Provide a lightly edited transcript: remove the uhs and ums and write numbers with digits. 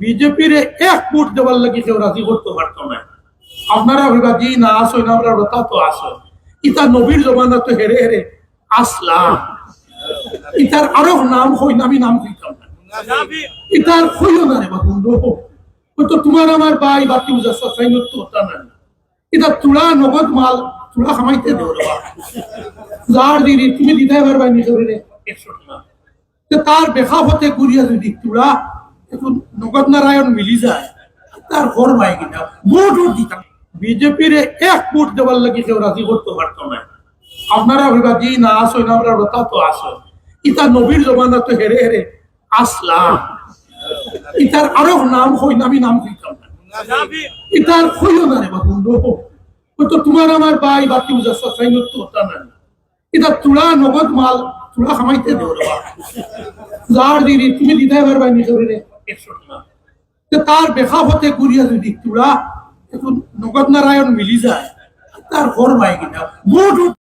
বিজেপির এক ভোট দেওয়ার লাগে কেউ রাজি করতে পারতো না। আপনারা ভাবিবা জি না আসো না আমরা তা তো আসো, ইতা নবীর জমানা তো হেরে হেরে আসলাম। ইতার আরো নাম হই না, আমি নাম দিতাম না, ইতার হইও না রে বন্ধু। ওই তো তোমার আমার ভাই বাতি উজাসা সাইনত তো হতা না। এটা তুলা নগদ মাল তুলা খামাইতে দেও রে বাপ। যার দিদি তুমি দিতে পারবা নিজের 100 টাকা, তার বেখাপতে ঘুরিয়া যদি তুলা এখন নগদ নারায়ণ মিলি যায়, তার ঘর ভাই কিনা ভোট দিতাম। বিজেপির এক ভোট দেওয়ার লাগে কেউ রাজি করতে পারতো না। আপনারা ভাবিবা জি না আসো না আমরা তা তো আসো, ইতা নবীর জমানা তো হেরে হেরে আসলাম। ইতার আরো নাম হই না, আমি নাম দিতাম না, ইতার হইও না রে বন্ধু। ওই তো তোমার আমার ভাই বাতি উজাসা সাইনত তো হতা না। এটা তুলা নগদ মাল তুলা খামাইতে দেও রে বাপ। যার দিদি তুমি দিতে পারবা নিজের 100 টাকা, তার বেখাপতে ঘুরিয়া যদি তুলা এখন নগদ নারায়ণ মিলি যায়, তার ঘর ভাই কিনা ভোট